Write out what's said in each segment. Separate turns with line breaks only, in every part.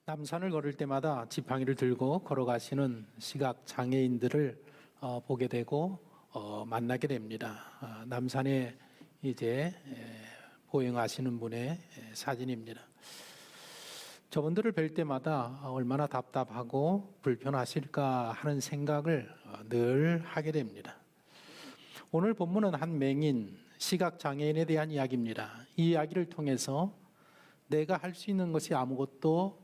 남산을 걸을 때마다 지팡이를 들고 걸어가시는 시각 장애인들을 보게 되고 만나게 됩니다. 남산에 이제 보행하시는 분의 사진입니다. 저분들을 뵐 때마다 얼마나 답답하고 불편하실까 하는 생각을 늘 하게 됩니다. 오늘 본문은 한 맹인, 시각 장애인에 대한 이야기입니다. 이 이야기를 통해서 내가 할 수 있는 것이 아무것도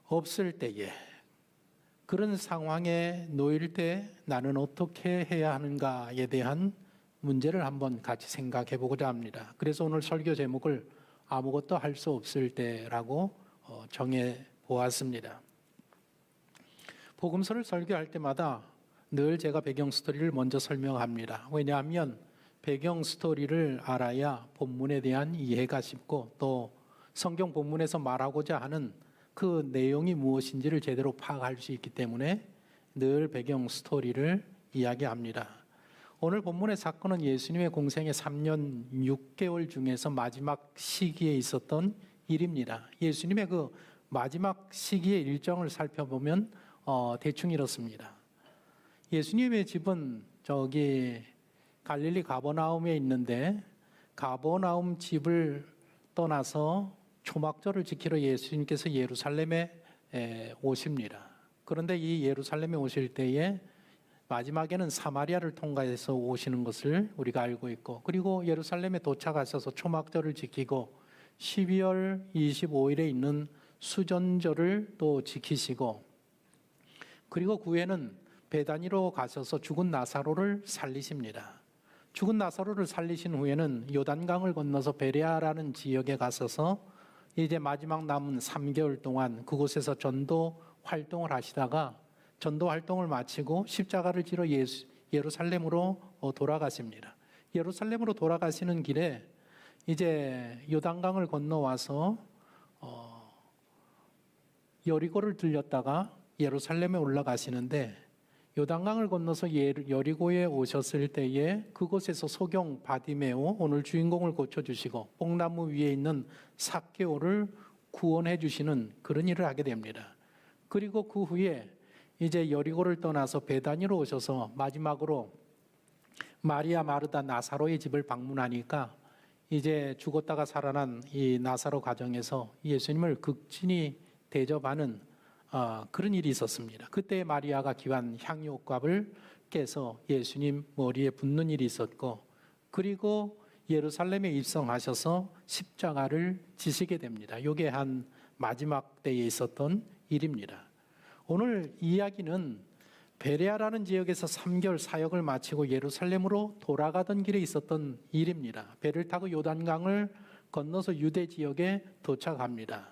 없을 때에, 그런 상황에 놓일 때 나는 어떻게 해야 하는가에 대한 문제를 한번 같이 생각해 보고자 합니다. 그래서 오늘 설교 제목을 아무것도 할 수 없을 때라고 정해 보았습니다. 복음서를 설교할 때마다 늘 제가 배경 스토리를 먼저 설명합니다. 왜냐하면 배경 스토리를 알아야 본문에 대한 이해가 쉽고 또 성경 본문에서 말하고자 하는 그 내용이 무엇인지를 제대로 파악할 수 있기 때문에 늘 배경 스토리를 이야기합니다. 오늘 본문의 사건은 예수님의 공생의 3년 6개월 중에서 마지막 시기에 있었던 일입니다. 예수님의 그 마지막 시기의 일정을 살펴보면 대충 이렇습니다. 예수님의 집은 저기 갈릴리 가버나움에 있는데, 가버나움 집을 떠나서 초막절을 지키러 예수님께서 예루살렘에 오십니다. 그런데 이 예루살렘에 오실 때에 마지막에는 사마리아를 통과해서 오시는 것을 우리가 알고 있고, 그리고 예루살렘에 도착하셔서 초막절을 지키고 12월 25일에 있는 수전절을 또 지키시고, 그리고 그 후에는 베다니로 가셔서 죽은 나사로를 살리십니다. 죽은 나사로를 살리신 후에는 요단강을 건너서 베레아라는 지역에 가셔서 이제 마지막 남은 3개월 동안 그곳에서 전도 활동을 하시다가 전도 활동을 마치고 십자가를 지러 예루살렘으로 돌아가십니다. 예루살렘으로 돌아가시는 길에 이제 요단강을 건너와서 여리고를 들렸다가 예루살렘에 올라가시는데, 요단강을 건너서 여리고에 오셨을 때에 그곳에서 소경 바디메오, 오늘 주인공을 고쳐주시고 뽕나무 위에 있는 삭개오를 구원해 주시는 그런 일을 하게 됩니다. 그리고 그 후에 이제 여리고를 떠나서 베다니로 오셔서 마지막으로 마리아, 마르다, 나사로의 집을 방문하니까 이제 죽었다가 살아난 이 나사로 가정에서 예수님을 극진히 대접하는 그런 일이 있었습니다. 그때 마리아가 귀한 향유옥갑을 깨서 예수님 머리에 붓는 일이 있었고, 그리고 예루살렘에 입성하셔서 십자가를 지시게 됩니다. 이게 한 마지막 때에 있었던 일입니다. 오늘 이야기는 베레아라는 지역에서 3개월 사역을 마치고 예루살렘으로 돌아가던 길에 있었던 일입니다. 배를 타고 요단강을 건너서 유대 지역에 도착합니다.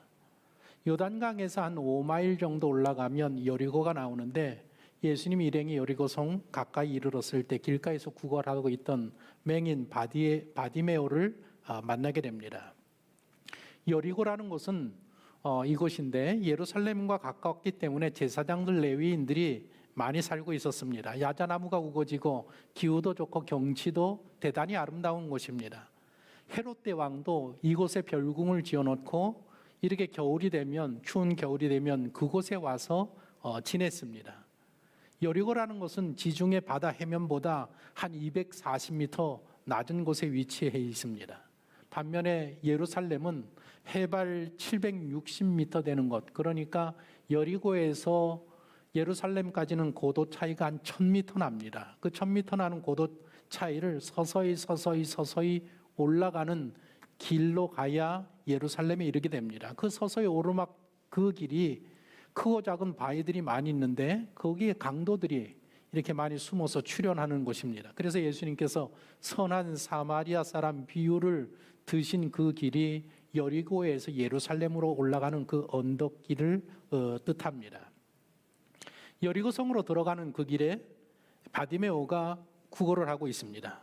요단강에서 한 5마일 정도 올라가면 여리고가 나오는데, 예수님이 일행이 여리고성 가까이 이르렀을 때 길가에서 구걸하고 있던 맹인 바디메오를 만나게 됩니다. 여리고라는 곳은 이곳인데 예루살렘과 가깝기 때문에 제사장들 레위인들이 많이 살고 있었습니다. 야자나무가 우거지고 기후도 좋고 경치도 대단히 아름다운 곳입니다. 헤롯 대왕도 이곳에 별궁을 지어놓고 이렇게 겨울이 되면, 추운 겨울이 되면 그곳에 와서 지냈습니다. 여리고라는 곳은 지중해 바다 해면보다 한 240m 낮은 곳에 위치해 있습니다. 반면에 예루살렘은 해발 760m 되는 곳, 그러니까 여리고에서 예루살렘까지는 고도 차이가 한 1000m 납니다. 그 1000m 나는 고도 차이를 서서히 올라가는 길로 가야 예루살렘에 이르게 됩니다. 그 서서히 오르막 그 길이 크고 작은 바위들이 많이 있는데 거기에 강도들이 이렇게 많이 숨어서 출현하는 곳입니다. 그래서 예수님께서 선한 사마리아 사람 비유를 드신 그 길이 여리고에서 예루살렘으로 올라가는 그 언덕길을 뜻합니다. 여리고성으로 들어가는 그 길에 바디메오가 구걸을 하고 있습니다.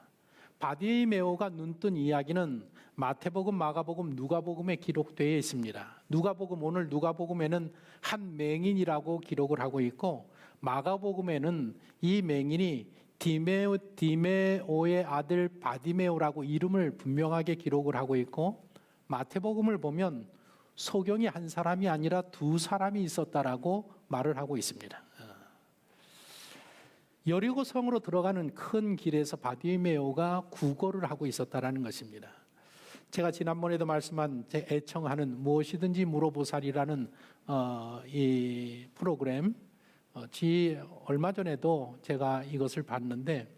바디메오가 눈뜬 이야기는 마태복음, 마가복음, 누가복음에 기록되어 있습니다. 오늘 누가복음에는 한 맹인이라고 기록을 하고 있고, 마가복음에는 이 맹인이 디메오의 아들 바디메오라고 이름을 분명하게 기록을 하고 있고, 마태복음을 보면 소경이 한 사람이 아니라 두 사람이 있었다라고 말을 하고 있습니다. 여리고 성으로 들어가는 큰 길에서 바디메오가 구걸을 하고 있었다라는 것입니다. 제가 지난번에도 말씀한 제 애청하는 무엇이든지 물어보살이라는 이 프로그램, 얼마 전에도 제가 이것을 봤는데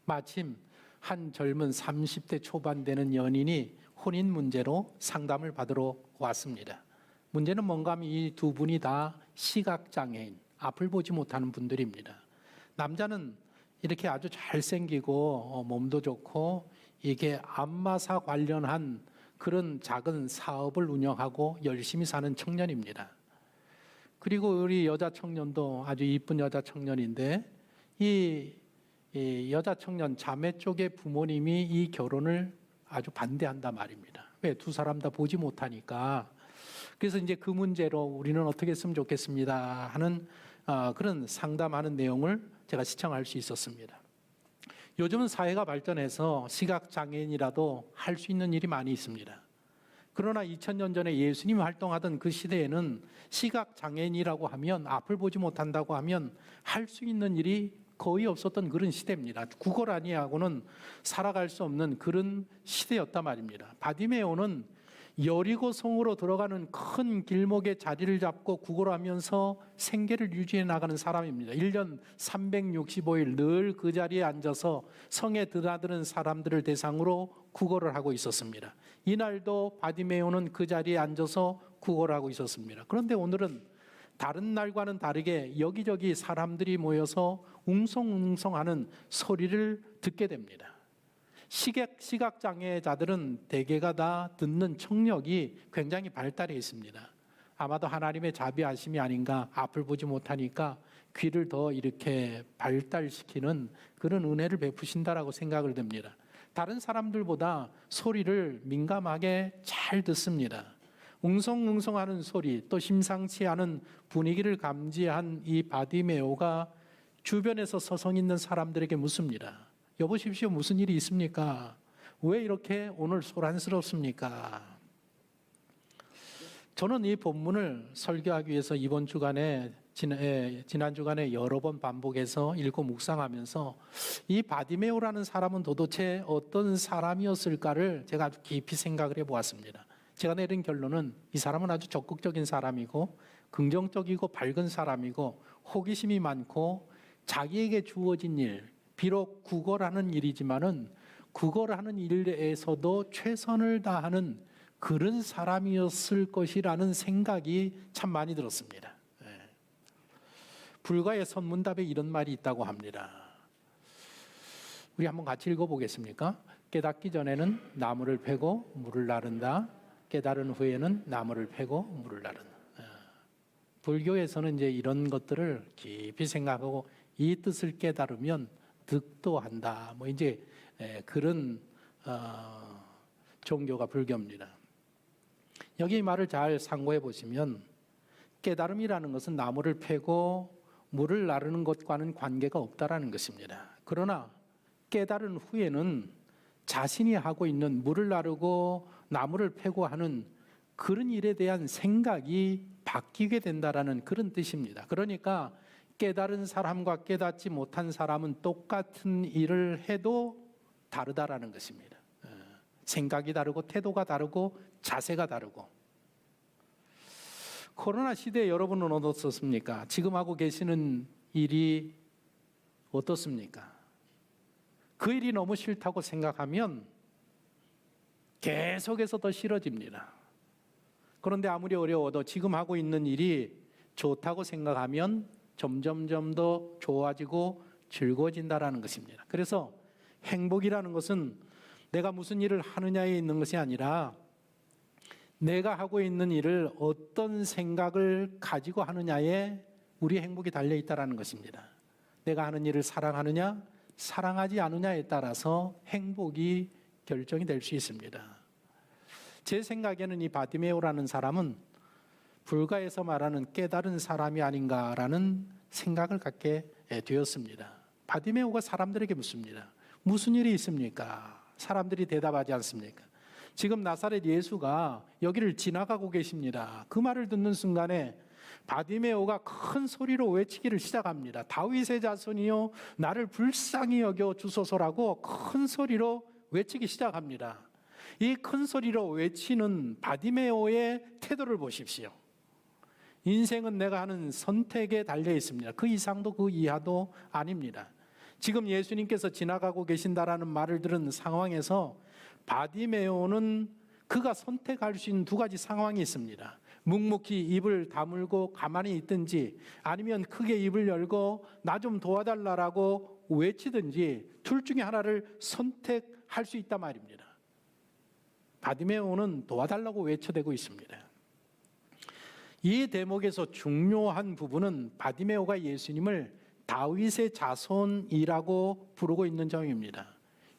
마침 한 젊은 30대 초반 되는 연인이 혼인 문제로 상담을 받으러 왔습니다. 문제는 뭔가 하면 이 두 분이 다 시각장애인, 앞을 보지 못하는 분들입니다. 남자는 이렇게 아주 잘생기고 몸도 좋고 이게 안마사 관련한 그런 작은 사업을 운영하고 열심히 사는 청년입니다. 그리고 우리 여자 청년도 아주 이쁜 여자 청년인데 이 여자 청년 자매 쪽의 부모님이 이 결혼을 아주 반대한단 말입니다. 왜? 두 사람 다 보지 못하니까. 그래서 이제 그 문제로 우리는 어떻게 했으면 좋겠습니다 하는 그런 상담하는 내용을 제가 시청할 수 있었습니다. 요즘은 사회가 발전해서 시각장애인이라도 할 수 있는 일이 많이 있습니다. 그러나 2000년 전에 예수님이 활동하던 그 시대에는 시각장애인이라고 하면, 앞을 보지 못한다고 하면 할 수 있는 일이 거의 없었던 그런 시대입니다. 구걸 아니하고는 살아갈 수 없는 그런 시대였단 말입니다. 바디메오는 여리고 성으로 들어가는 큰 길목에 자리를 잡고 구걸하면서 생계를 유지해 나가는 사람입니다. 1년 365일 늘 그 자리에 앉아서 성에 드나드는 사람들을 대상으로 구걸을 하고 있었습니다. 이날도 바디메오는 그 자리에 앉아서 구걸하고 있었습니다. 그런데 오늘은 다른 날과는 다르게 여기저기 사람들이 모여서 웅성웅성하는 소리를 듣게 됩니다. 시각장애자들은 대개가 다 듣는 청력이 굉장히 발달해 있습니다. 아마도 하나님의 자비하심이 아닌가, 앞을 보지 못하니까 귀를 더 이렇게 발달시키는 그런 은혜를 베푸신다라고 생각을 됩니다. 다른 사람들보다 소리를 민감하게 잘 듣습니다. 웅성웅성하는 소리, 또 심상치 않은 분위기를 감지한 이 바디메오가 주변에서 서성 있는 사람들에게 묻습니다. 여보십시오, 무슨 일이 있습니까? 왜 이렇게 오늘 소란스럽습니까? 저는 이 본문을 설교하기 위해서 이번 주간에 지난 주간에 여러 번 반복해서 읽고 묵상하면서 이 바디메오라는 사람은 도대체 어떤 사람이었을까를 제가 아주 깊이 생각을 해보았습니다. 제가 내린 결론은 이 사람은 아주 적극적인 사람이고 긍정적이고 밝은 사람이고 호기심이 많고 자기에게 주어진 일, 비록 구걸하는 일이지만은 구걸하는 일에서도 최선을 다하는 그런 사람이었을 것이라는 생각이 참 많이 들었습니다. 불가의 선문답에 이런 말이 있다고 합니다. 우리 한번 같이 읽어보겠습니까? 깨닫기 전에는 나무를 패고 물을 나른다. 깨달은 후에는 나무를 패고 물을 나른다. 불교에서는 이제 이런 것들을 깊이 생각하고 이 뜻을 깨달으면 득도한다. 뭐 이제 그런 종교가 불교입니다. 여기 이 말을 잘 상고해 보시면 깨달음이라는 것은 나무를 패고 물을 나르는 것과는 관계가 없다라는 것입니다. 그러나 깨달은 후에는 자신이 하고 있는 물을 나르고 나무를 패고 하는 그런 일에 대한 생각이 바뀌게 된다라는 그런 뜻입니다. 그러니까 깨달은 사람과 깨닫지 못한 사람은 똑같은 일을 해도 다르다라는 것입니다. 생각이 다르고 태도가 다르고 자세가 다르고. 코로나 시대에 여러분은 어떻습니까? 지금 하고 계시는 일이 어떻습니까? 그 일이 너무 싫다고 생각하면 계속해서 더 싫어집니다. 그런데 아무리 어려워도 지금 하고 있는 일이 좋다고 생각하면 점점점 더 좋아지고 즐거워진다라는 것입니다. 그래서 행복이라는 것은 내가 무슨 일을 하느냐에 있는 것이 아니라 내가 하고 있는 일을 어떤 생각을 가지고 하느냐에 우리의 행복이 달려있다는 것입니다. 내가 하는 일을 사랑하느냐 사랑하지 않느냐에 따라서 행복이 결정이 될 수 있습니다. 제 생각에는 이 바디메오라는 사람은 불가에서 말하는 깨달은 사람이 아닌가라는 생각을 갖게 되었습니다. 바디메오가 사람들에게 묻습니다. 무슨 일이 있습니까? 사람들이 대답하지 않습니까? 지금 나사렛 예수가 여기를 지나가고 계십니다. 그 말을 듣는 순간에 바디메오가 큰 소리로 외치기를 시작합니다. 다윗의 자손이여 나를 불쌍히 여겨 주소서라고 큰 소리로 외치기 시작합니다. 이 큰 소리로 외치는 바디메오의 태도를 보십시오. 인생은 내가 하는 선택에 달려 있습니다. 그 이상도 그 이하도 아닙니다. 지금 예수님께서 지나가고 계신다라는 말을 들은 상황에서 바디메오는 그가 선택할 수 있는 두 가지 상황이 있습니다. 묵묵히 입을 다물고 가만히 있든지, 아니면 크게 입을 열고 나 좀 도와달라고 외치든지, 둘 중에 하나를 선택할 수 있단 말입니다. 바디메오는 도와달라고 외쳐대고 있습니다. 이 대목에서 중요한 부분은 바디메오가 예수님을 다윗의 자손이라고 부르고 있는 점입니다.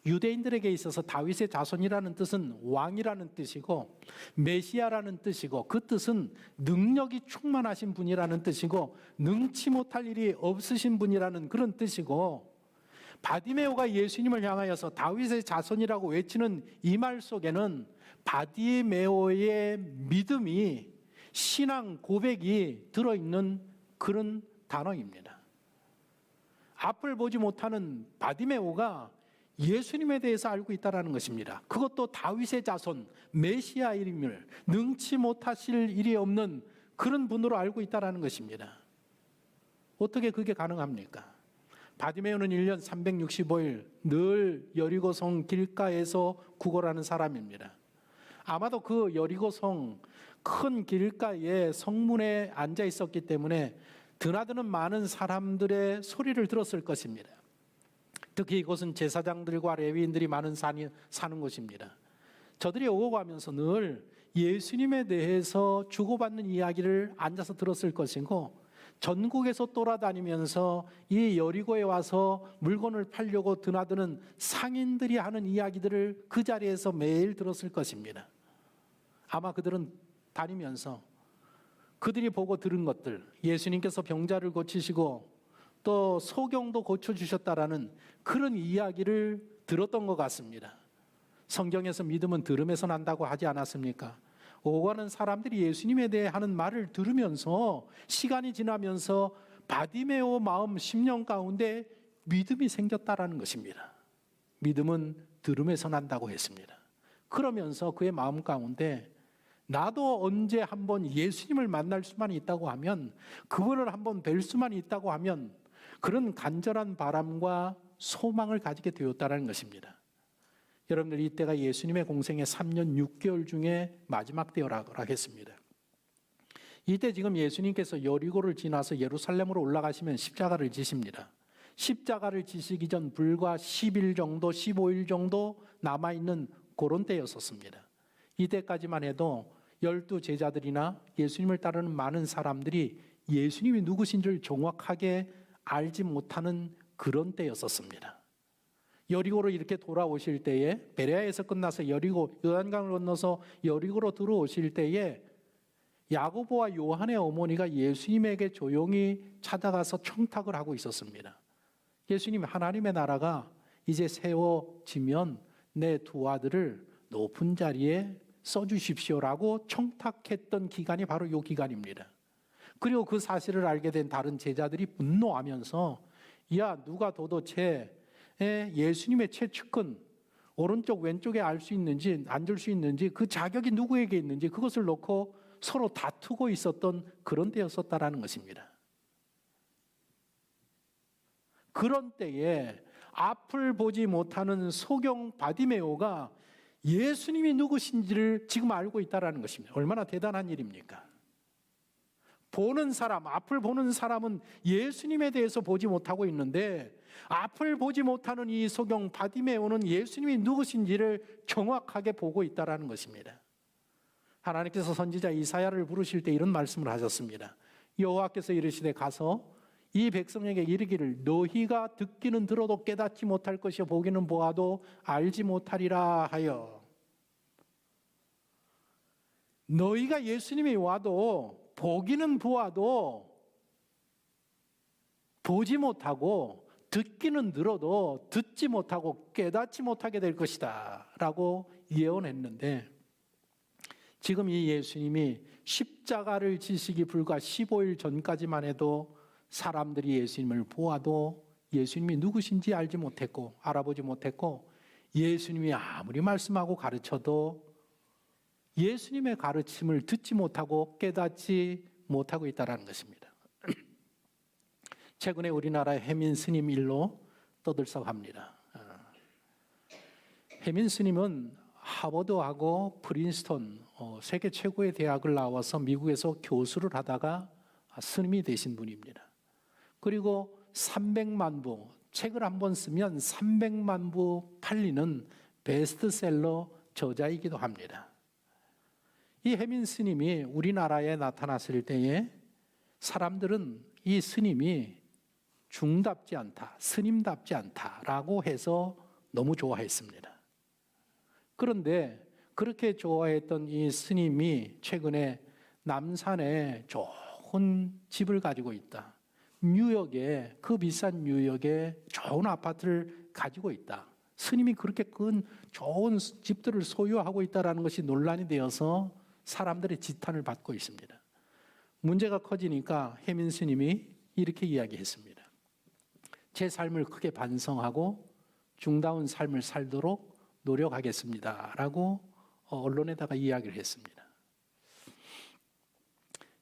유대인들에게 있어서 다윗의 자손이라는 뜻은 왕이라는 뜻이고 메시아라는 뜻이고, 그 뜻은 능력이 충만하신 분이라는 뜻이고 능치 못할 일이 없으신 분이라는 그런 뜻이고, 바디메오가 예수님을 향하여서 다윗의 자손이라고 외치는 이 말 속에는 바디메오의 믿음이, 신앙 고백이 들어있는 그런 단어입니다. 앞을 보지 못하는 바디메오가 예수님에 대해서 알고 있다는 것입니다. 그것도 다윗의 자손, 메시아임을, 능치 못하실 일이 없는 그런 분으로 알고 있다는 것입니다. 어떻게 그게 가능합니까? 바디메오는 1년 365일 늘 여리고성 길가에서 구걸하는 사람입니다. 아마도 그 여리고성 큰 길가에 성문에 앉아 있었기 때문에 드나드는 많은 사람들의 소리를 들었을 것입니다. 특히 이곳은 제사장들과 레위인들이 많은 사는 곳입니다. 저들이 오고 가면서 늘 예수님에 대해서 주고받는 이야기를 앉아서 들었을 것이고, 전국에서 돌아다니면서 이 여리고에 와서 물건을 팔려고 드나드는 상인들이 하는 이야기들을 그 자리에서 매일 들었을 것입니다. 아마 그들은 다니면서 그들이 보고 들은 것들, 예수님께서 병자를 고치시고 또 소경도 고쳐주셨다라는 그런 이야기를 들었던 것 같습니다. 성경에서 믿음은 들음에서 난다고 하지 않았습니까? 오고 가는 사람들이 예수님에 대해 하는 말을 들으면서 시간이 지나면서 바디메오 마음 심령 가운데 믿음이 생겼다라는 것입니다. 믿음은 들음에서 난다고 했습니다. 그러면서 그의 마음 가운데 나도 언제 한번 예수님을 만날 수만 있다고 하면, 그분을 한번 뵐 수만 있다고 하면, 그런 간절한 바람과 소망을 가지게 되었다는 것입니다. 여러분들, 이때가 예수님의 공생의 3년 6개월 중에 마지막 때라고 하겠습니다. 이때 지금 예수님께서 여리고를 지나서 예루살렘으로 올라가시면 십자가를 지십니다. 십자가를 지시기 전 불과 10일 정도, 15일 정도 남아있는 그런 때였었습니다. 이때까지만 해도 12 제자들이나 예수님을 따르는 많은 사람들이 예수님이 누구신지를 정확하게 알지 못하는 그런 때였었습니다. 여리고로 이렇게 돌아오실 때에, 베레아에서 끝나서 여리고, 요단강을 건너서 여리고로 들어오실 때에 야고보와 요한의 어머니가 예수님에게 조용히 찾아가서 청탁을 하고 있었습니다. 예수님, 하나님의 나라가 이제 세워지면 내 두 아들을 높은 자리에 써주십시오라고 청탁했던 기간이 바로 이 기간입니다. 그리고 그 사실을 알게 된 다른 제자들이 분노하면서, 야, 누가 도대체 예수님의 최측근 오른쪽 왼쪽에 앉을 수 있는지 그 자격이 누구에게 있는지 그것을 놓고 서로 다투고 있었던 그런 때였었다라는 것입니다. 그런 때에 앞을 보지 못하는 소경 바디메오가 예수님이 누구신지를 지금 알고 있다는 것입니다. 얼마나 대단한 일입니까? 보는 사람, 앞을 보는 사람은 예수님에 대해서 보지 못하고 있는데, 앞을 보지 못하는 이 소경 바디메오는 예수님이 누구신지를 정확하게 보고 있다는 것입니다. 하나님께서 선지자 이사야를 부르실 때 이런 말씀을 하셨습니다. 여호와께서 이르시되 가서 이 백성에게 이르기를 너희가 듣기는 들어도 깨닫지 못할 것이요 보기는 보아도 알지 못하리라 하여. 너희가 예수님이 와도 보기는 보아도 보지 못하고 듣기는 들어도 듣지 못하고 깨닫지 못하게 될 것이다 라고 예언했는데, 지금 이 예수님이 십자가를 지시기 불과 15일 전까지만 해도 사람들이 예수님을 보아도 예수님이 누구신지 알지 못했고 알아보지 못했고, 예수님이 아무리 말씀하고 가르쳐도 예수님의 가르침을 듣지 못하고 깨닫지 못하고 있다는 것입니다. 최근에 우리나라의 해민 스님 일로 떠들썩합니다. 해민 스님은 하버드하고 프린스턴 세계 최고의 대학을 나와서 미국에서 교수를 하다가 스님이 되신 분입니다. 그리고 300만 부, 책을 한 번 쓰면 300만 부 팔리는 베스트셀러 저자이기도 합니다. 이 해민 스님이 우리나라에 나타났을 때에 사람들은 이 스님이 중답지 않다, 스님답지 않다라고 해서 너무 좋아했습니다. 그런데 그렇게 좋아했던 이 스님이 최근에 남산에 좋은 집을 가지고 있다. 뉴욕에, 그 비싼 뉴욕에 좋은 아파트를 가지고 있다. 스님이 그렇게 큰 좋은 집들을 소유하고 있다는 것이 논란이 되어서 사람들의 지탄을 받고 있습니다. 문제가 커지니까 해민 스님이 이렇게 이야기했습니다. 제 삶을 크게 반성하고 중다운 삶을 살도록 노력하겠습니다 라고 언론에다가 이야기를 했습니다.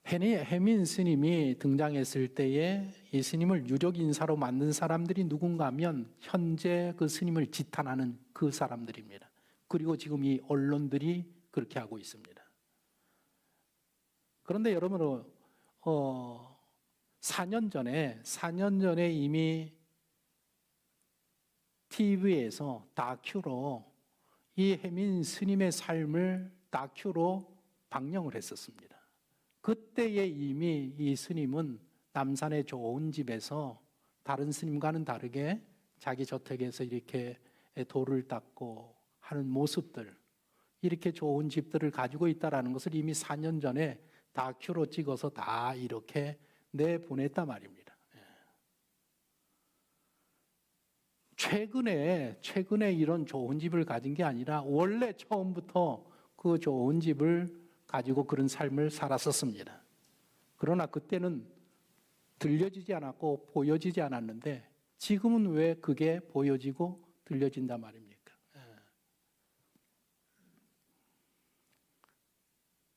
해민 스님이 등장했을 때에 이 스님을 유력 인사로 만든 사람들이 누군가 하면 현재 그 스님을 지탄하는 그 사람들입니다. 그리고 지금 이 언론들이 그렇게 하고 있습니다. 그런데 여러분, 4년 전에 이미 TV에서 다큐로 이 해민 스님의 삶을 다큐로 방영을 했었습니다. 그때에 이미 이 스님은 남산의 좋은 집에서 다른 스님과는 다르게 자기 저택에서 이렇게 돌을 닦고 하는 모습들, 이렇게 좋은 집들을 가지고 있다는 것을 이미 4년 전에 다큐로 찍어서 다 이렇게 내보냈단 말입니다. 최근에 이런 좋은 집을 가진 게 아니라 원래 처음부터 그 좋은 집을 가지고 그런 삶을 살았었습니다. 그러나 그때는 들려지지 않았고 보여지지 않았는데 지금은 왜 그게 보여지고 들려진단 말입니까?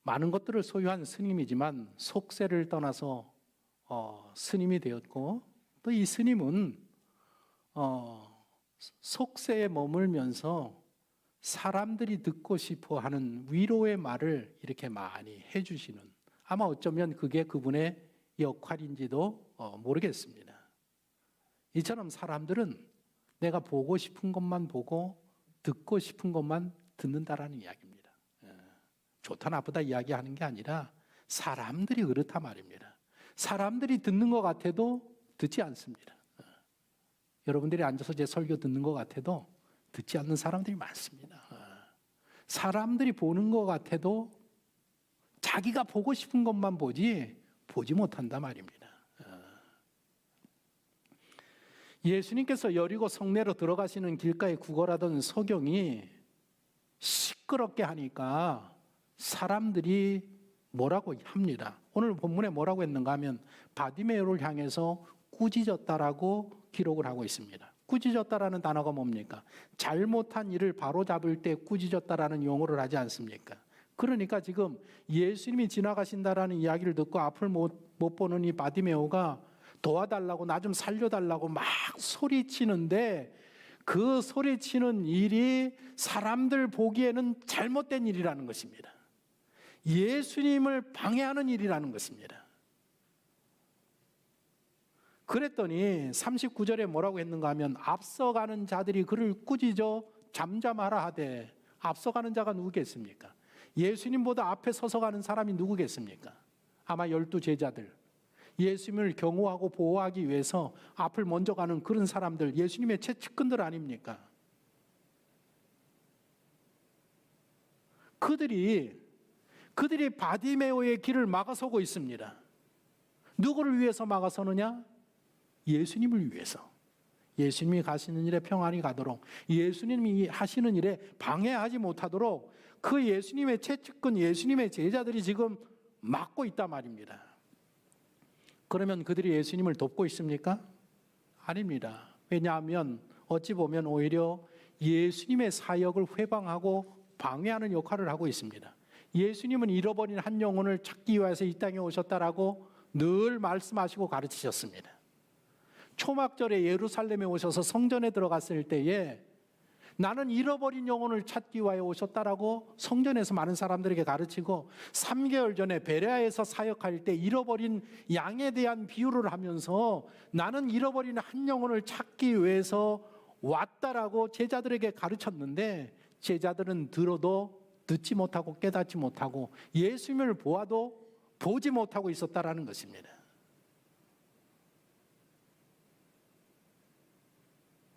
많은 것들을 소유한 스님이지만 속세를 떠나서 스님이 되었고, 또 이 스님은 속세에 머물면서 사람들이 듣고 싶어 하는 위로의 말을 이렇게 많이 해주시는, 아마 어쩌면 그게 그분의 역할인지도 모르겠습니다. 이처럼 사람들은 내가 보고 싶은 것만 보고 듣고 싶은 것만 듣는다라는 이야기입니다. 좋다 나쁘다 이야기하는 게 아니라 사람들이 그렇다 말입니다. 사람들이 듣는 것 같아도 듣지 않습니다. 여러분들이 앉아서 제 설교 듣는 것 같아도 듣지 않는 사람들이 많습니다. 사람들이 보는 것 같아도 자기가 보고 싶은 것만 보지 못한단 말입니다. 예수님께서 여리고 성내로 들어가시는 길가에 구걸하던 소경이 시끄럽게 하니까 사람들이 뭐라고 합니다. 오늘 본문에 뭐라고 했는가 하면 바디메오를 향해서 꾸짖었다라고 기록을 하고 있습니다. 꾸짖었다라는 단어가 뭡니까? 잘못한 일을 바로잡을 때 꾸짖었다라는 용어를 하지 않습니까? 그러니까 지금 예수님이 지나가신다라는 이야기를 듣고 앞을 못 보는 이 바디메오가 도와달라고, 나 좀 살려달라고 막 소리치는데, 그 소리치는 일이 사람들 보기에는 잘못된 일이라는 것입니다. 예수님을 방해하는 일이라는 것입니다. 그랬더니 39절에 뭐라고 했는가 하면 앞서가는 자들이 그를 꾸짖어 잠잠하라 하되, 앞서가는 자가 누구겠습니까? 예수님보다 앞에 서서 가는 사람이 누구겠습니까? 아마 12제자들, 예수님을 경호하고 보호하기 위해서 앞을 먼저 가는 그런 사람들, 예수님의 최측근들 아닙니까? 그들이 바디메오의 길을 막아서고 있습니다. 누구를 위해서 막아서느냐? 예수님을 위해서. 예수님이 가시는 일에 평안히 가도록, 예수님이 하시는 일에 방해하지 못하도록 그 예수님의 최측근, 예수님의 제자들이 지금 막고 있단 말입니다. 그러면 그들이 예수님을 돕고 있습니까? 아닙니다. 왜냐하면 어찌 보면 오히려 예수님의 사역을 회방하고 방해하는 역할을 하고 있습니다. 예수님은 잃어버린 한 영혼을 찾기 위해서 이 땅에 오셨다라고 늘 말씀하시고 가르치셨습니다. 초막절에 예루살렘에 오셔서 성전에 들어갔을 때에 나는 잃어버린 영혼을 찾기 위하여 오셨다라고 성전에서 많은 사람들에게 가르치고, 3개월 전에 베레아에서 사역할 때 잃어버린 양에 대한 비유를 하면서 나는 잃어버린 한 영혼을 찾기 위해서 왔다라고 제자들에게 가르쳤는데, 제자들은 들어도 듣지 못하고 깨닫지 못하고 예수님을 보아도 보지 못하고 있었다라는 것입니다.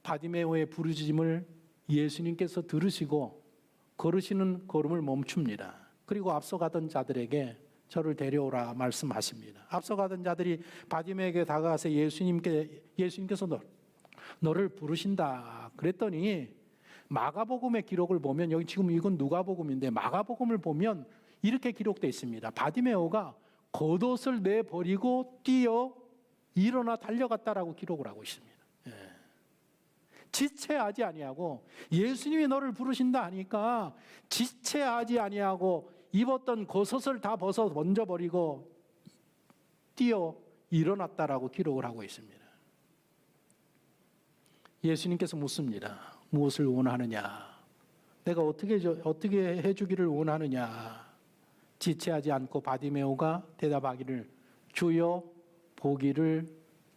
바디메오의 부르짖음을 예수님께서 들으시고 걸으시는 걸음을 멈춥니다. 그리고 앞서가던 자들에게 저를 데려오라 말씀하십니다. 앞서가던 자들이 바디메오에게 다가가서 예수님께서 너를 부르신다 그랬더니, 마가복음의 기록을 보면, 여기 지금 이건 누가복음인데 마가복음을 보면 이렇게 기록되어 있습니다. 바디메오가 겉옷을 내버리고 뛰어 일어나 달려갔다라고 기록을 하고 있습니다. 지체하지 아니하고, 예수님이 너를 부르신다 하니까 지체하지 아니하고 입었던 겉옷을 다 벗어 던져버리고 뛰어 일어났다라고 기록을 하고 있습니다. 예수님께서 묻습니다. 무엇을 원하느냐? 내가 어떻게 해주기를 원하느냐? 지체하지 않고 바디메오가 대답하기를, 주여 보기를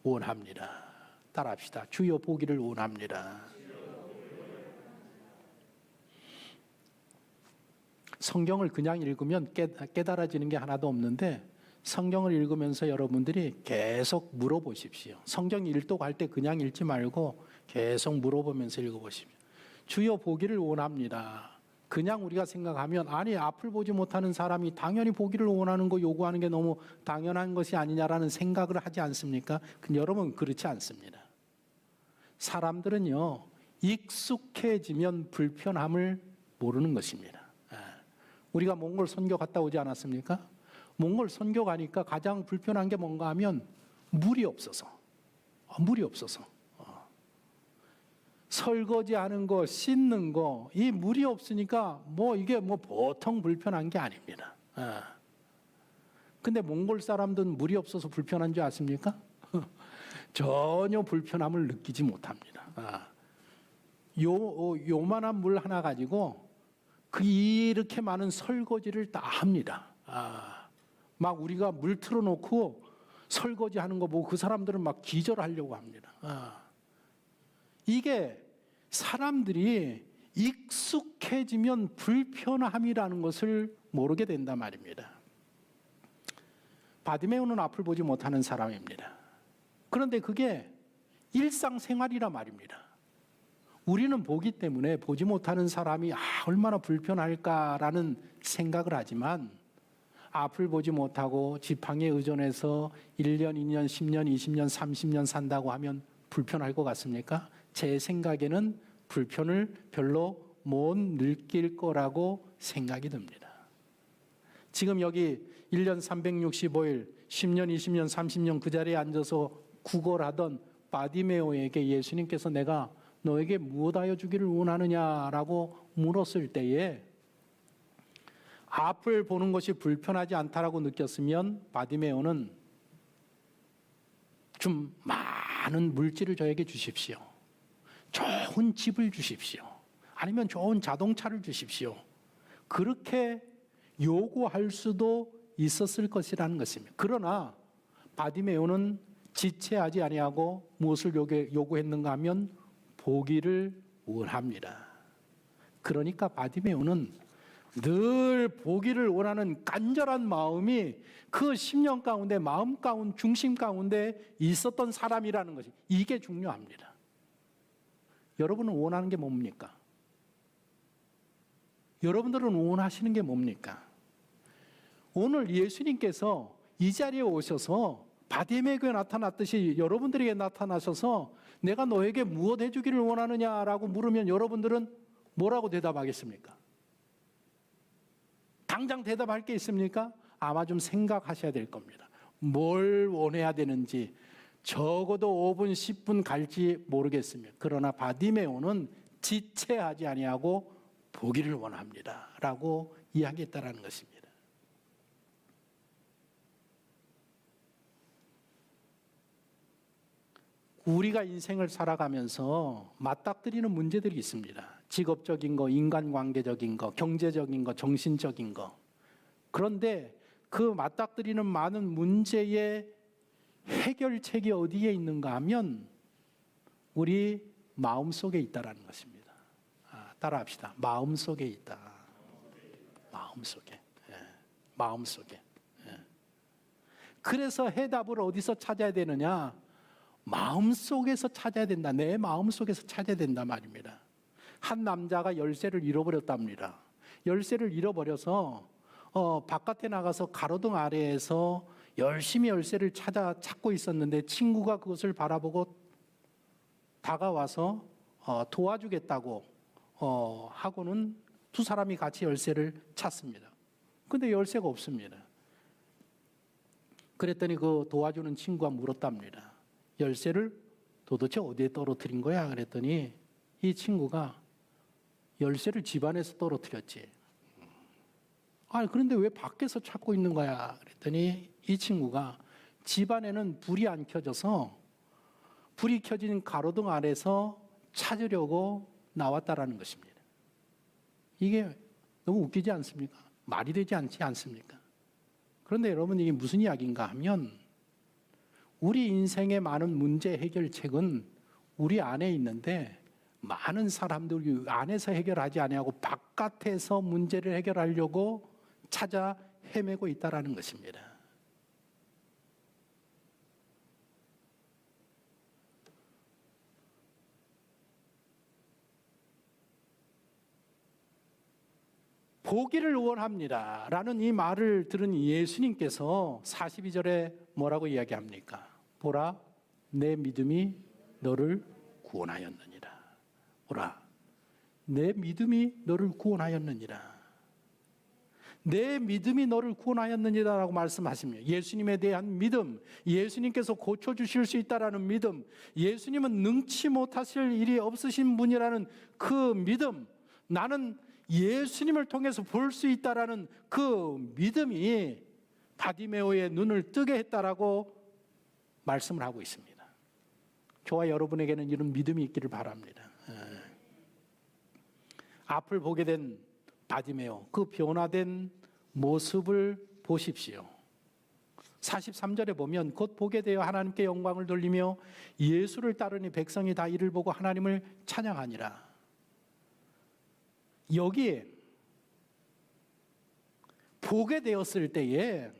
원합니다. 따라합시다. 주여 보기를 원합니다. 성경을 그냥 읽으면 깨달아지는 게 하나도 없는데, 성경을 읽으면서 여러분들이 계속 물어보십시오. 성경 읽독할 때 그냥 읽지 말고 계속 물어보면서 읽어보십시오. 주여 보기를 원합니다. 그냥 우리가 생각하면, 아니 앞을 보지 못하는 사람이 당연히 보기를 원하는 거 요구하는 게 너무 당연한 것이 아니냐라는 생각을 하지 않습니까? 여러분, 그렇지 않습니다. 사람들은요, 익숙해지면 불편함을 모르는 것입니다. 우리가 몽골 선교 갔다 오지 않았습니까? 몽골 선교 가니까 가장 불편한 게 뭔가 하면 물이 없어서. 설거지하는 거, 씻는 거, 이 물이 없으니까 이게 보통 불편한 게 아닙니다. 근데 몽골 사람들은 물이 없어서 불편한 줄 아십니까? 전혀 불편함을 느끼지 못합니다. 요만한 물 하나 가지고 이렇게 많은 설거지를 다 합니다. 막 우리가 물 틀어놓고 설거지하는 거 보고 그 사람들은 막 기절하려고 합니다. 이게 사람들이 익숙해지면 불편함이라는 것을 모르게 된단 말입니다. 바디메오는 앞을 보지 못하는 사람입니다. 그런데 그게 일상생활이란 말입니다. 우리는 보기 때문에 보지 못하는 사람이 얼마나 불편할까라는 생각을 하지만, 앞을 보지 못하고 지팡이에 의존해서 1년, 2년, 10년, 20년, 30년 산다고 하면 불편할 것 같습니까? 제 생각에는 불편을 별로 못 느낄 거라고 생각이 듭니다. 지금 여기 1년 365일, 10년, 20년, 30년 그 자리에 앉아서 구걸하던 바디메오에게 예수님께서 내가 너에게 무엇하여 주기를 원하느냐라고 물었을 때에 앞을 보는 것이 불편하지 않다라고 느꼈으면, 바디메오는 좀 많은 물질을 저에게 주십시오. 좋은 집을 주십시오. 아니면 좋은 자동차를 주십시오. 그렇게 요구할 수도 있었을 것이라는 것입니다. 그러나 바디메오는 지체하지 아니하고 무엇을 요구했는가 하면 보기를 원합니다. 그러니까 바디메오는 늘 보기를 원하는 간절한 마음이 그 10년 가운데, 마음 가운데, 중심 가운데 있었던 사람이라는 것이, 이게 중요합니다. 여러분은 원하는 게 뭡니까? 여러분들은 원하시는 게 뭡니까? 오늘 예수님께서 이 자리에 오셔서 바디메오에게 나타났듯이 여러분들에게 나타나셔서 내가 너에게 무엇 해주기를 원하느냐라고 물으면 여러분들은 뭐라고 대답하겠습니까? 당장 대답할 게 있습니까? 아마 좀 생각하셔야 될 겁니다. 뭘 원해야 되는지 적어도 5분, 10분 갈지 모르겠습니다. 그러나 바디메오는 지체하지 아니하고 보기를 원합니다. 라고 이야기했다라는 것입니다. 우리가 인생을 살아가면서 맞닥뜨리는 문제들이 있습니다. 직업적인 거, 인간관계적인 거, 경제적인 거, 정신적인 거. 그런데 그 맞닥뜨리는 많은 문제의 해결책이 어디에 있는가 하면 우리 마음속에 있다라는 것입니다. 따라합시다. 마음속에 있다. 마음속에. 예. 마음속에. 예. 그래서 해답을 어디서 찾아야 되느냐? 마음속에서 찾아야 된다. 내 마음속에서 찾아야 된다 말입니다. 한 남자가 열쇠를 잃어버렸답니다. 열쇠를 잃어버려서 바깥에 나가서 가로등 아래에서 열심히 열쇠를 찾고 있었는데 친구가 그것을 바라보고 다가와서 도와주겠다고 하고는 두 사람이 같이 열쇠를 찾습니다. 근데 열쇠가 없습니다. 그랬더니 그 도와주는 친구가 물었답니다. 열쇠를 도대체 어디에 떨어뜨린 거야? 그랬더니 이 친구가 열쇠를 집안에서 떨어뜨렸지. 그런데 왜 밖에서 찾고 있는 거야? 그랬더니 이 친구가 집안에는 불이 안 켜져서 불이 켜진 가로등 아래서 찾으려고 나왔다라는 것입니다. 이게 너무 웃기지 않습니까? 말이 되지 않지 않습니까? 그런데 여러분 이게 무슨 이야기인가 하면 우리 인생의 많은 문제 해결책은 우리 안에 있는데 많은 사람들이 안에서 해결하지 아니하고 바깥에서 문제를 해결하려고 찾아 헤매고 있다라는 것입니다. 보기를 원합니다 라는 이 말을 들은 예수님께서 42절에 뭐라고 이야기합니까? 보라, 내 믿음이 너를 구원하였느니라. 보라, 내 믿음이 너를 구원하였느니라. 내 믿음이 너를 구원하였느니라 라고 말씀하십니다. 예수님에 대한 믿음, 예수님께서 고쳐주실 수 있다라는 믿음, 예수님은 능치 못하실 일이 없으신 분이라는 그 믿음, 나는 예수님을 통해서 볼 수 있다라는 그 믿음이 바디메오의 눈을 뜨게 했다라고 말씀을 하고 있습니다. 저와 여러분에게는 이런 믿음이 있기를 바랍니다. 앞을 보게 된 바디메오, 그 변화된 모습을 보십시오. 43절에 보면 곧 보게 되어 하나님께 영광을 돌리며 예수를 따르니 백성이 다 이를 보고 하나님을 찬양하니라. 여기에 보게 되었을 때에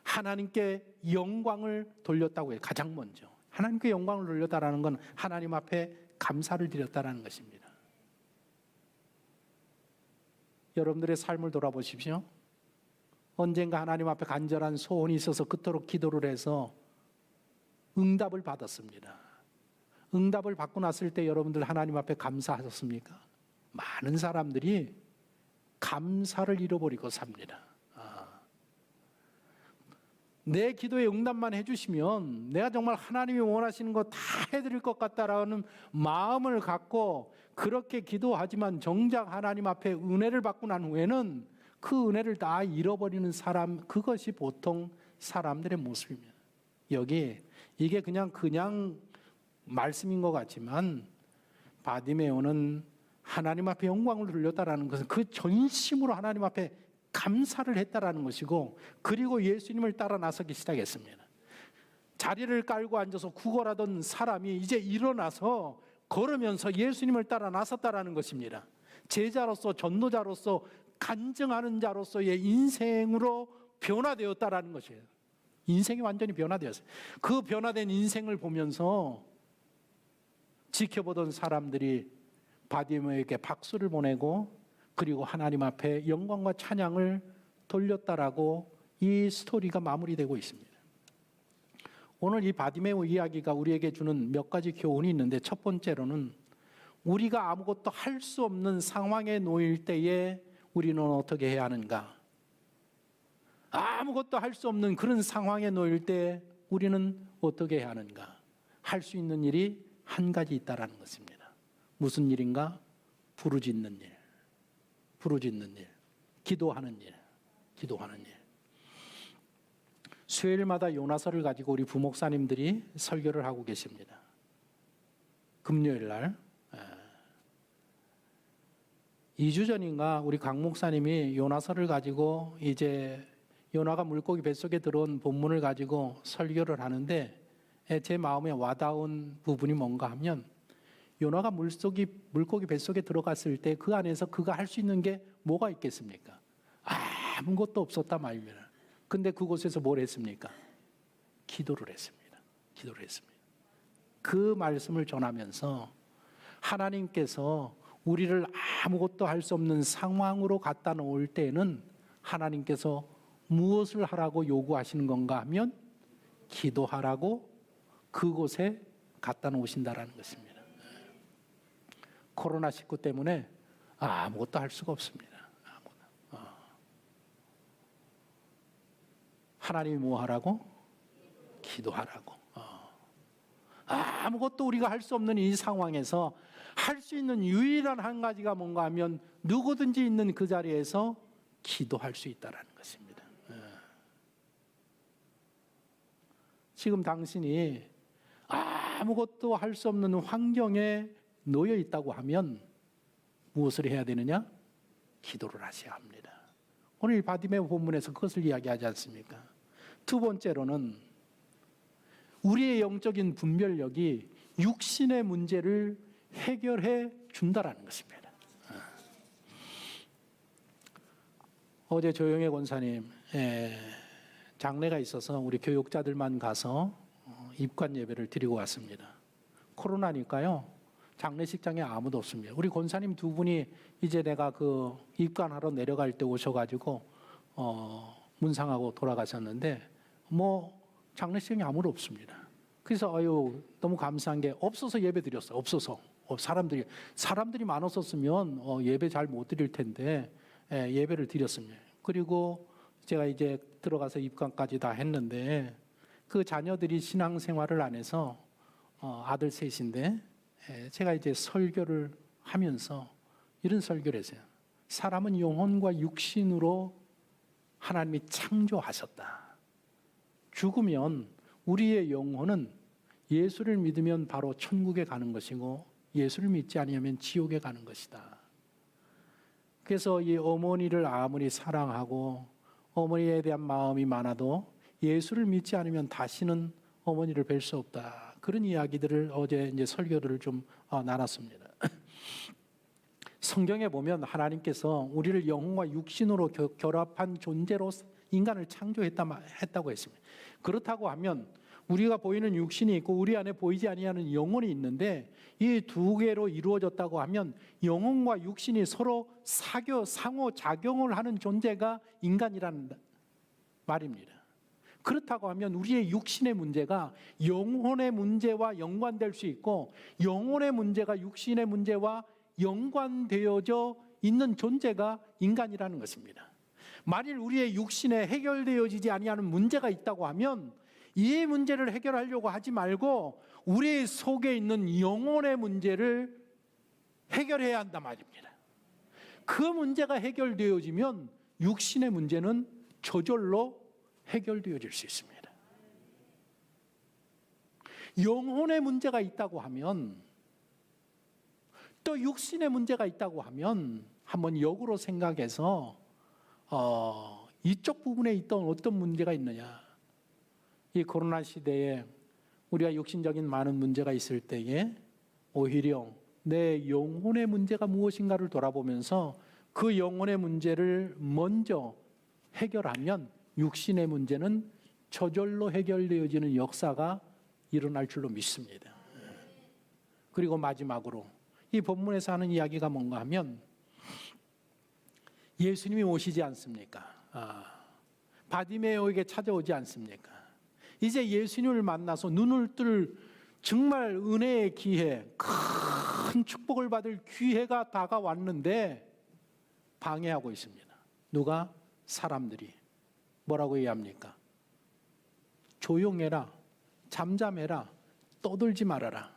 하나님께 영광을 돌렸다고 해요. 가장 먼저 하나님께 영광을 돌렸다라는 건 하나님 앞에 감사를 드렸다라는 것입니다. 여러분들의 삶을 돌아보십시오. 언젠가 하나님 앞에 간절한 소원이 있어서 그토록 기도를 해서 응답을 받았습니다. 응답을 받고 났을 때 여러분들 하나님 앞에 감사하셨습니까? 많은 사람들이 감사를 잃어버리고 삽니다. 내 기도에 응답만 해주시면 내가 정말 하나님이 원하시는 거 다 해드릴 것 같다라는 마음을 갖고 그렇게 기도하지만 정작 하나님 앞에 은혜를 받고 난 후에는 그 은혜를 다 잃어버리는 사람, 그것이 보통 사람들의 모습입니다. 여기 이게 그냥 말씀인 것 같지만 바디메오는 하나님 앞에 영광을 돌렸다라는 것은 그 전심으로 하나님 앞에 감사를 했다라는 것이고, 그리고 예수님을 따라 나서기 시작했습니다. 자리를 깔고 앉아서 구걸하던 사람이 이제 일어나서 걸으면서 예수님을 따라 나섰다라는 것입니다. 제자로서, 전도자로서, 간증하는 자로서의 인생으로 변화되었다라는 것이에요. 인생이 완전히 변화되었어요. 그 변화된 인생을 보면서 지켜보던 사람들이 바디메오에게 박수를 보내고 그리고 하나님 앞에 영광과 찬양을 돌렸다라고 이 스토리가 마무리되고 있습니다. 오늘 이 바디메오 이야기가 우리에게 주는 몇 가지 교훈이 있는데, 첫 번째로는 우리가 아무것도 할 수 없는 상황에 놓일 때에 우리는 어떻게 해야 하는가? 아무것도 할 수 없는 그런 상황에 놓일 때 우리는 어떻게 해야 하는가? 할 수 있는 일이 한 가지 있다라는 것입니다. 무슨 일인가? 부르짖는 일. 부르짖는 일. 기도하는 일. 기도하는 일. 수요일마다 요나서를 가지고 우리 부목사님들이 설교를 하고 계십니다. 금요일 날. 2주 전인가 우리 강 목사님이 요나서를 가지고 이제 요나가 물고기 뱃속에 들어온 본문을 가지고 설교를 하는데, 제 마음에 와닿은 부분이 뭔가 하면, 요나가 물고기 뱃속에 들어갔을 때 그 안에서 그가 할 수 있는 게 뭐가 있겠습니까? 아무것도 없었단 말입니다. 근데 그곳에서 뭘 했습니까? 기도를 했습니다. 기도를 했습니다. 그 말씀을 전하면서 하나님께서 우리를 아무것도 할 수 없는 상황으로 갖다 놓을 때는 하나님께서 무엇을 하라고 요구하시는 건가 하면 기도하라고 그곳에 갖다 놓으신다라는 것입니다. 코로나19 때문에 아무것도 할 수가 없습니다. 하나님이 뭐 하라고? 기도하라고. 아무것도 우리가 할 수 없는 이 상황에서 할 수 있는 유일한 한 가지가 뭔가 하면 누구든지 있는 그 자리에서 기도할 수 있다는 것입니다. 지금 당신이 아무것도 할 수 없는 환경에 놓여 있다고 하면 무엇을 해야 되느냐? 기도를 하셔야 합니다. 오늘 바디메오 본문에서 그것을 이야기하지 않습니까? 두 번째로는 우리의 영적인 분별력이 육신의 문제를 해결해 준다라는 것입니다. 어제 조영애 권사님 장례가 있어서 우리 교육자들만 가서 입관 예배를 드리고 왔습니다. 코로나니까요, 장례식장에 아무도 없습니다. 우리 권사님 두 분이 이제 내가 그 입관하러 내려갈 때 오셔가지고 문상하고 돌아가셨는데 장례식장에 아무도 없습니다. 그래서 너무 감사한 게 없어서 예배 드렸어요. 없어서 사람들이 많았었으면 예배 잘 못 드릴 텐데 예배를 드렸습니다. 그리고 제가 이제 들어가서 입관까지 다 했는데, 그 자녀들이 신앙생활을 안 해서 아들 셋인데, 제가 이제 설교를 하면서 이런 설교를 했어요. 사람은 영혼과 육신으로 하나님이 창조하셨다. 죽으면 우리의 영혼은 예수를 믿으면 바로 천국에 가는 것이고, 예수를 믿지 않으면 지옥에 가는 것이다. 그래서 이 어머니를 아무리 사랑하고 어머니에 대한 마음이 많아도 예수를 믿지 않으면 다시는 어머니를 뵐 수 없다. 그런 이야기들을 어제 이제 설교를 좀 나눴습니다. 성경에 보면 하나님께서 우리를 영혼과 육신으로 결합한 존재로 인간을 창조했다고 했습니다. 그렇다고 하면 우리가 보이는 육신이 있고 우리 안에 보이지 아니하는 영혼이 있는데, 이 두 개로 이루어졌다고 하면 영혼과 육신이 서로 상호작용을 하는 존재가 인간이라는 말입니다. 그렇다고 하면 우리의 육신의 문제가 영혼의 문제와 연관될 수 있고, 영혼의 문제가 육신의 문제와 연관되어져 있는 존재가 인간이라는 것입니다. 만일 우리의 육신에 해결되어지지 아니하는 문제가 있다고 하면 이 문제를 해결하려고 하지 말고 우리 속에 있는 영혼의 문제를 해결해야 한단 말입니다. 그 문제가 해결되어지면 육신의 문제는 저절로 해결되어질 수 있습니다. 영혼의 문제가 있다고 하면, 또 육신의 문제가 있다고 하면 한번 역으로 생각해서 이쪽 부분에 있던 어떤 문제가 있느냐. 이 코로나 시대에 우리가 육신적인 많은 문제가 있을 때에 오히려 내 영혼의 문제가 무엇인가를 돌아보면서 그 영혼의 문제를 먼저 해결하면 육신의 문제는 저절로 해결되어지는 역사가 일어날 줄로 믿습니다. 그리고 마지막으로 이 본문에서 하는 이야기가 뭔가 하면, 예수님이 오시지 않습니까? 바디메오에게 찾아오지 않습니까? 이제 예수님을 만나서 눈을 뜰 정말 은혜의 기회, 큰 축복을 받을 기회가 다가왔는데 방해하고 있습니다. 누가? 사람들이. 뭐라고 얘기합니까? 조용해라, 잠잠해라, 떠들지 말아라.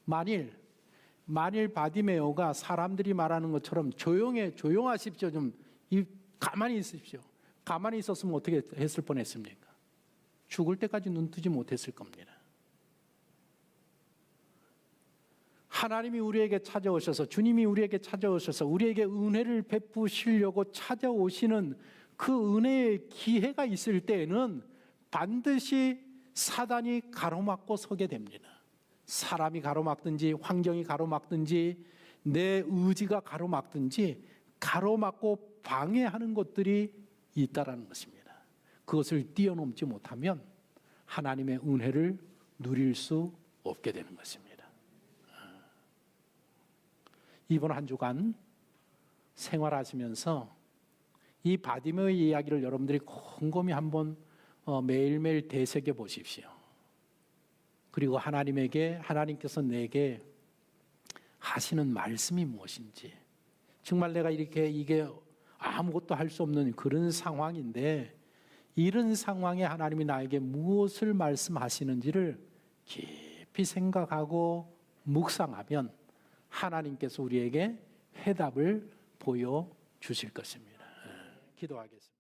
만일 바디메오가 사람들이 말하는 것처럼 조용하십시오. 좀 가만히 있으십시오. 가만히 있었으면 어떻게 했을 뻔했습니까? 죽을 때까지 눈 뜨지 못했을 겁니다. 하나님이 우리에게 찾아오셔서, 주님이 우리에게 찾아오셔서 우리에게 은혜를 베푸시려고 찾아오시는 그 은혜의 기회가 있을 때에는 반드시 사단이 가로막고 서게 됩니다. 사람이 가로막든지 환경이 가로막든지 내 의지가 가로막든지 가로막고 방해하는 것들이 있다라는 것입니다. 그것을 뛰어넘지 못하면 하나님의 은혜를 누릴 수 없게 되는 것입니다. 이번 한 주간 생활하시면서 이 바디메오의 이야기를 여러분들이 곰곰이 한번 매일매일 되새겨 보십시오. 그리고 하나님께서 내게 하시는 말씀이 무엇인지, 정말 내가 이게 아무것도 할 수 없는 그런 상황인데 이런 상황에 하나님이 나에게 무엇을 말씀하시는지를 깊이 생각하고 묵상하면 하나님께서 우리에게 해답을 보여주실 것입니다. 기도하겠습니다.